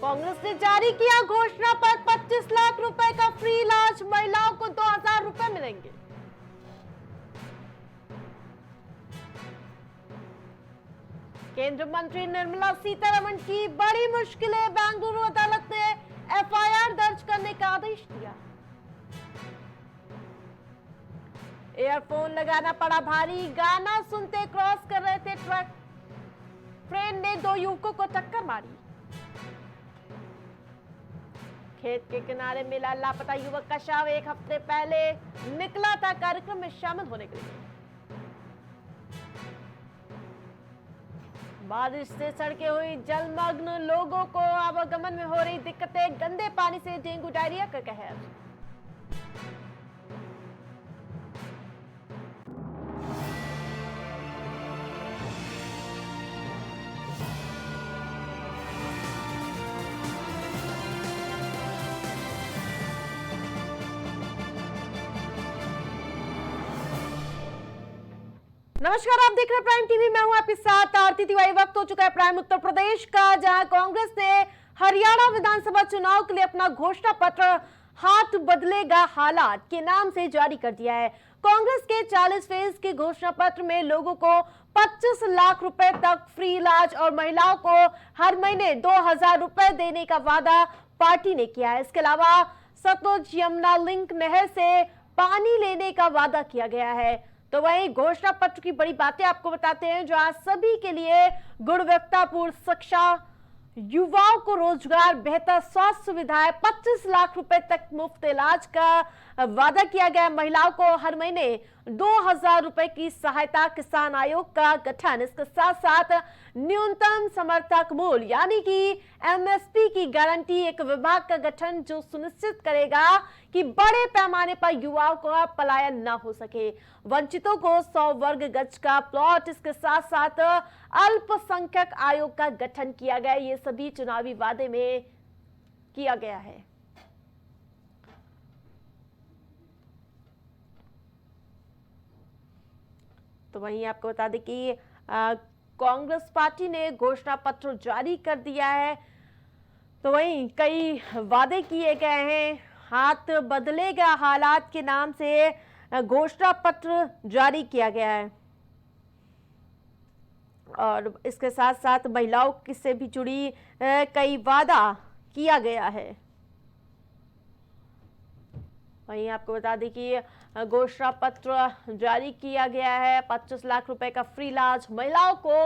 कांग्रेस ने जारी किया घोषणा पर 25 लाख रुपए का फ्री इलाज, महिलाओं को 2000 रुपए मिलेंगे। केंद्रीय मंत्री निर्मला सीतारमण की बड़ी मुश्किलें, बेंगलुरु अदालत ने एफआईआर दर्ज करने का आदेश दिया। ईयरफोन लगाना पड़ा भारी, गाना सुनते क्रॉस कर रहे थे ट्रक, ट्रेन ने 2 युवकों को टक्कर मारी। खेत के किनारे मिला लापता युवक का शव, 1 हफ्ते पहले निकला था कार्यक्रम में शामिल होने के लिए। बारिश से सड़कें हुई जलमग्न, लोगों को आवागमन में हो रही दिक्कतें, गंदे पानी से डेंगू डायरिया का कहर। नमस्कार, आप देख रहे हैं प्राइम टीवी। मैं हूं आपके साथ आरती तिवारी। वक्त हो चुका है प्राइम उत्तर प्रदेश का, जहां कांग्रेस ने हरियाणा विधानसभा चुनाव के लिए अपना घोषणा पत्र हाथ बदलेगा हालात के नाम से जारी कर दिया है। कांग्रेस के 40 फेज के घोषणा पत्र में लोगों को 25 लाख रुपए तक फ्री इलाज और महिलाओं को हर महीने 2000 रुपए देने का वादा पार्टी ने किया है। इसके अलावा सतलुज यमुना लिंक नहर से पानी लेने का वादा किया गया है। तो वहीं घोषणा पत्र की बड़ी बातें आपको बताते हैं, जो आज सभी के लिए गुणवत्तापूर्ण शिक्षा, युवाओं को रोजगार, बेहतर स्वास्थ्य सुविधाएं, 25 लाख रुपए तक मुफ्त इलाज का वादा किया गया। महिलाओं को हर महीने 2000 रुपए की सहायता, किसान आयोग का गठन, इसके साथ साथ न्यूनतम समर्थक मूल्य यानी कि एमएसपी की गारंटी, एक विभाग का गठन जो सुनिश्चित करेगा कि बड़े पैमाने पर युवाओं का पलायन न हो सके, वंचितों को 100 वर्ग गज का प्लॉट, इसके साथ साथ अल्पसंख्यक आयोग का गठन किया गया। ये सभी चुनावी वादे में किया गया है। तो वहीं आपको बता दें कि कांग्रेस पार्टी ने घोषणा पत्र जारी कर दिया है। तो वहीं कई वादे किए गए हैं। हाथ बदलेगा हालात के नाम से घोषणा पत्र जारी किया गया है और इसके साथ साथ महिलाओं से भी जुड़ी कई वादा किया गया है। वहीं आपको बता दें कि घोषणा पत्र जारी किया गया है। 25 लाख रुपए का फ्री इलाज, महिलाओं को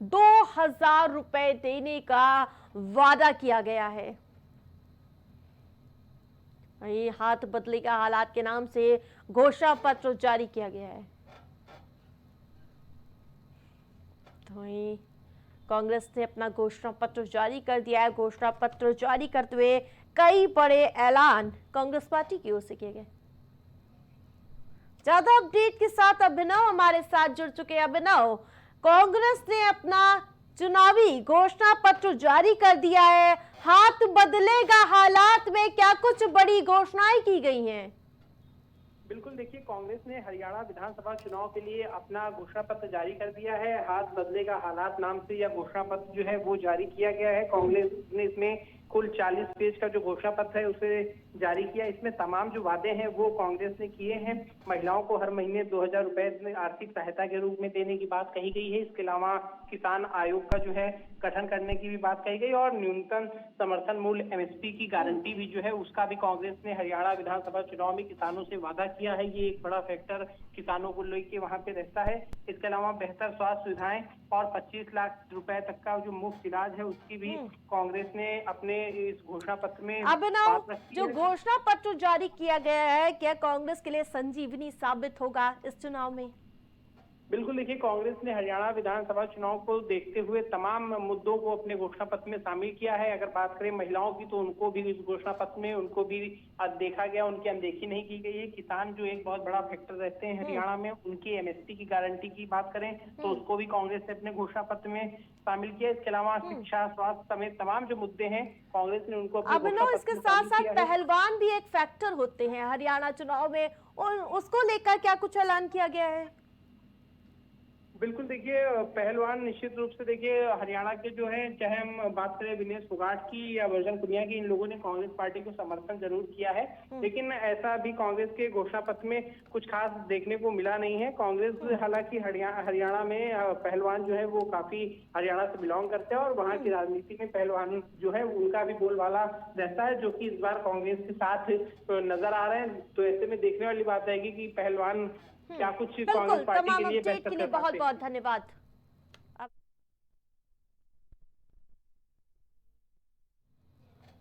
2000 रुपए देने का वादा किया गया है। वहीं हाथ बदलेगा हालात के नाम से घोषणा पत्र जारी किया गया है। तो वहीं कांग्रेस ने अपना घोषणा पत्र जारी कर दिया है। घोषणा पत्र जारी करते हुए कई बड़े ऐलान कांग्रेस पार्टी की ओर से किए गए। ज्यादा अपडेट के साथ अभिनव हमारे साथ जुड़ चुके हैं। अभिनव, कांग्रेस ने अपना चुनावी घोषणा पत्र जारी कर दिया है। हाथ बदलेगा हालात में क्या कुछ बड़ी घोषणाएं की गई हैं? बिल्कुल, देखिए, कांग्रेस ने हरियाणा विधानसभा चुनाव के लिए अपना घोषणा पत्र जारी कर दिया है। हाथ बदलेगा हालात नाम से यह घोषणा पत्र जो है वो जारी किया गया है। कांग्रेस ने इसमें कुल 40 पेज का जो घोषणा पत्र है उसे जारी किया। इसमें तमाम जो वादे हैं वो कांग्रेस ने किए हैं। महिलाओं को हर महीने 2000 रुपए आर्थिक सहायता के रूप में देने की बात कही गई है। इसके अलावा किसान आयोग का जो है गठन करने की भी बात कही गई और न्यूनतम समर्थन मूल्य एमएसपी की गारंटी भी जो है उसका भी कांग्रेस ने हरियाणा विधानसभा चुनाव में किसानों से वादा किया है। ये एक बड़ा फैक्टर किसानों को लेके वहां पे रहता है। इसके अलावा बेहतर स्वास्थ्य सुविधाएं और 25 लाख रुपए तक का जो मुफ्त इलाज है उसकी भी कांग्रेस ने अपने इस घोषणा पत्र में अभिनव, जो घोषणा पत्र जारी किया गया है, क्या कांग्रेस के लिए संजीवनी साबित होगा इस चुनाव में? बिल्कुल, देखिए, कांग्रेस ने हरियाणा विधानसभा चुनाव को देखते हुए तमाम मुद्दों को अपने घोषणा पत्र में शामिल किया है। अगर बात करें महिलाओं की तो उनको भी इस घोषणा पत्र में उनको भी देखा गया, उनकी अनदेखी नहीं की गई है। किसान जो एक बहुत बड़ा फैक्टर रहते हैं हरियाणा में, उनकी एमएसपी की गारंटी की बात करें तो उसको भी कांग्रेस ने अपने घोषणा पत्र में शामिल किया। इसके अलावा शिक्षा, स्वास्थ्य समेत तमाम जो मुद्दे हैं कांग्रेस ने उनको अभिनव, इसके साथ साथ पहलवान भी एक फैक्टर होते हैं हरियाणा चुनाव में, और उसको लेकर क्या कुछ ऐलान किया गया है? बिल्कुल देखिए, पहलवान निश्चित रूप से देखिए हरियाणा के जो है, चाहे हम बात करें विनेश फोगाट की या वर्जन पुनिया की, इन लोगों ने कांग्रेस पार्टी को समर्थन जरूर किया है, लेकिन ऐसा अभी कांग्रेस के घोषणा पत्र में कुछ खास देखने को मिला नहीं है। कांग्रेस हालांकि हरियाणा में पहलवान जो है वो काफी हरियाणा से बिलोंग करते हैं और वहाँ की राजनीति में पहलवान जो है उनका भी बोलबाला रहता है, जो कि इस बार कांग्रेस के साथ नजर आ रहे हैं। तो ऐसे में देखने वाली बात आएगी कि पहलवान क्या कुछ कांग्रेस बिल्कुल, पार्टी के तमाम लिए अपडेट बेहतर के कर लिए बहुत सकते हैं। बहुत धन्यवाद।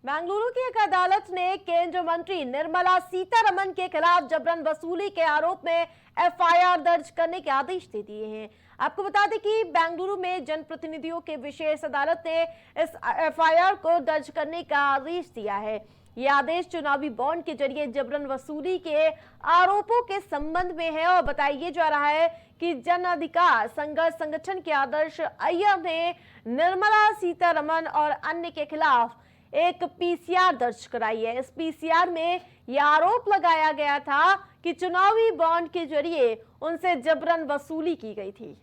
बेंगलुरु की एक अदालत ने केंद्रीय मंत्री निर्मला सीतारमण के खिलाफ जबरन वसूली के आरोप में एफआईआर दर्ज करने के आदेश दे दिए हैं। आपको बता दें कि बेंगलुरु में जनप्रतिनिधियों के विशेष अदालत ने इस एफआईआर को दर्ज करने का आदेश दिया है। यह आदेश चुनावी बॉन्ड के जरिए जबरन वसूली के आरोपों के संबंध में है और बताया जा रहा है कि जन अधिकार संघर्ष संगठन के आदर्श अय्यर ने निर्मला सीतारमण और अन्य के खिलाफ एक पीसीआर दर्ज कराई है। इस पीसीआर में यह आरोप लगाया गया था कि चुनावी बॉन्ड के जरिए उनसे जबरन वसूली की गई थी।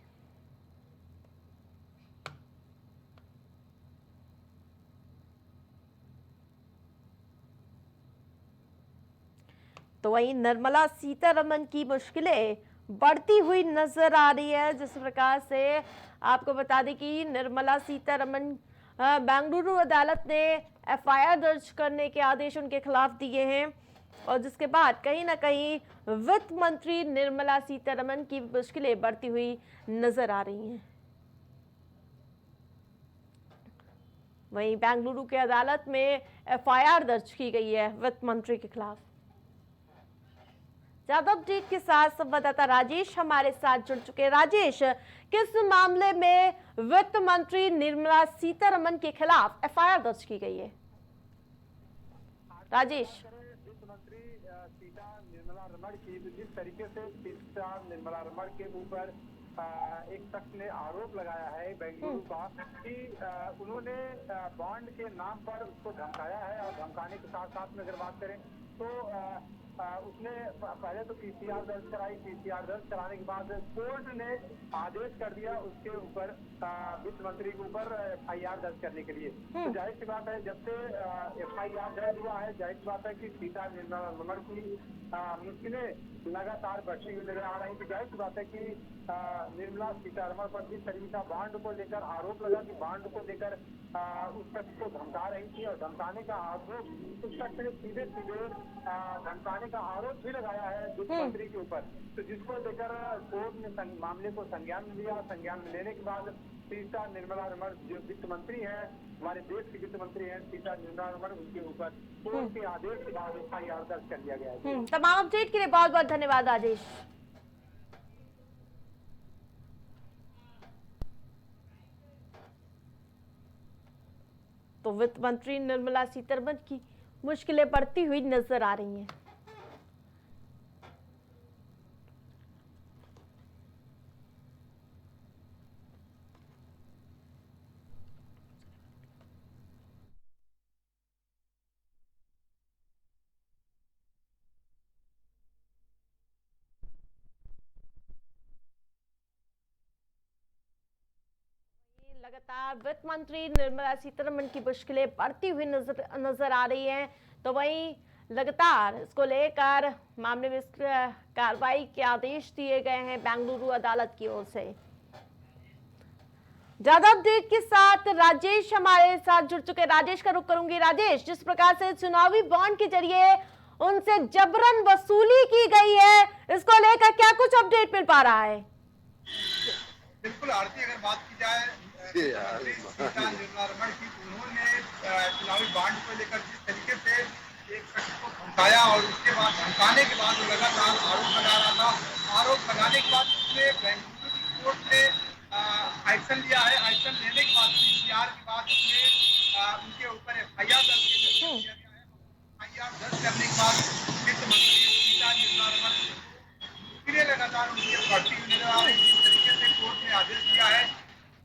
तो वहीं निर्मला सीतारमण की मुश्किलें बढ़ती हुई नजर आ रही है। जिस प्रकार से आपको बता दें कि निर्मला सीतारमण बेंगलुरु अदालत ने एफआईआर दर्ज करने के आदेश उनके खिलाफ दिए हैं और जिसके बाद कहीं ना कहीं वित्त मंत्री निर्मला सीतारमण की मुश्किलें बढ़ती हुई नजर आ रही हैं। वहीं बेंगलुरु के अदालत में एफआईआर दर्ज की गई है वित्त मंत्री के खिलाफ। ज्यादा अपडेट के साथ संवाददाता राजेश हमारे साथ जुड़ चुके हैं। राजेश, किस मामले में वित्त मंत्री निर्मला सीतारमण के खिलाफ एफआईआर दर्ज की गई है? राजेश, वित्त मंत्री निर्मला रमण की जिस तरीके से निर्मला रमण के ऊपर एक शख्स ने आरोप लगाया है बेंगलुरु का कि उन्होंने बॉन्ड के नाम पर उसको धमकाया है और धमकाने के साथ साथ में अगर बात करें तो उसने पहले तो पीसीआर दर्ज कराई। पीसीआर दर्ज कराने के बाद कोर्ट ने आदेश कर दिया उसके ऊपर वित्त मंत्री के ऊपर एफआईआर दर्ज करने के लिए। तो जाहिर सी बात है, जब से एफआईआर दर्ज हुआ है, जाहिर सी बात है कि निर्मला रमण की मुश्किलें लगातार बढ़ती हुई नजर आ रही है। तो जाहिर सी बात है कि निर्मला सीतारमण पर जिस तरीके का बॉन्ड को लेकर आरोप लगा कि बॉन्ड को लेकर उस शख्स को धमका रही थी और धमकाने का आरोप उस शख्स ने सीधे सीधे धमकाने का आरोप भी लगाया है वित्त मंत्री के ऊपर। तो जिसको लेकर कोर्ट ने मामले को संज्ञान में लिया। संज्ञान में लेने के बाद सीता निर्मला रमण जो वित्त मंत्री हैं, हमारे देश के वित्त मंत्री हैं सीता निर्मला रमण, उनके ऊपर कोर्ट के आदेश के बाद एफआईआर दर्ज कर लिया गया है। तमाम अपडेट के लिए बहुत बहुत धन्यवाद राजेश। तो वित्त मंत्री निर्मला सीतारमण की मुश्किलें बढ़ती हुई नजर आ रही हैं। लगातार वित्त मंत्री निर्मला सीतारमण की मुश्किलें बढ़ती हुई नजर आ रही हैं। तो वहीं लगातार इसको लेकर मामले में कार्रवाई के आदेश दिए गए हैं बेंगलुरु अदालत की ओर से। ज्यादा अपडेट के साथ राजेश हमारे साथ जुड़ चुके। राजेश का रुख करूंगी। राजेश, जिस प्रकार से चुनावी बॉन्ड के जरिए उनसे जबरन वसूली की गई है, इसको लेकर क्या कुछ अपडेट मिल पा रहा है? बिल्कुल आरती, अगर बात की जाए निर्मला रमण की, उन्होंने चुनावी बॉन्ड को लेकर जिस तरीके से एक शख्स को धमकाया और उसके बाद धमकाने के बाद लगातार आरोप लगा रहा था। आरोप लगाने के बाद उसने बेंगलुरु की कोर्ट ने एक्शन लिया है। एक्शन लेने के बाद पीसीआर के बाद उसने उनके ऊपर एफआईआर दर्ज किया गया है। एफआईआर दर्ज करने के बाद वित्त मंत्री सीता निर्मला रमण फिर लगातार उनकी बढ़ती हुई नजर आ रही है। जिस तरीके से कोर्ट ने आदेश दिया है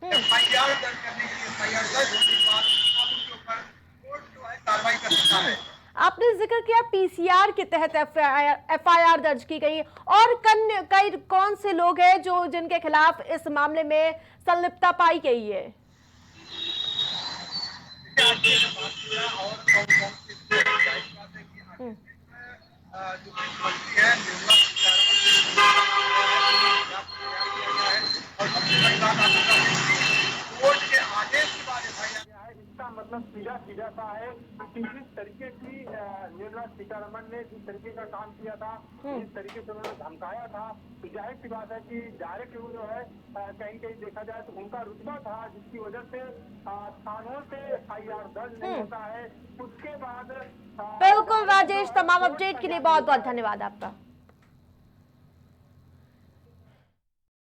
एफआईआर दर्ज करने के लिए, एफआईआर दर्ज होने के बाद अब उनके ऊपर कोर्ट जो है कार्रवाई कर सकता है। आपने जिक्र किया पीसीआर के तहत एफआईआर दर्ज की गई और कई कौन से लोग हैं जो जिनके खिलाफ इस मामले में संलिप्तता पाई गई है? जो मंत्री है निर्मला कोर्ट के आदेश के बाद एफआईआर है। इसका मतलब सीधा सीधा सा है कि जिस तरीके की निर्मला सीतारमण ने जिस तरीके का काम किया था, जिस तरीके से उन्होंने धमकाया था, तो जाहिर सी बात है कि डायरेक्ट जो है कहीं कहीं देखा जाए तो उनका रुतबा था, जिसकी वजह से थानों से एफआईआर दर्ज नहीं होता है। उसके बाद बिल्कुल राजेश, तमाम अपडेट के लिए बहुत बहुत धन्यवाद आपका।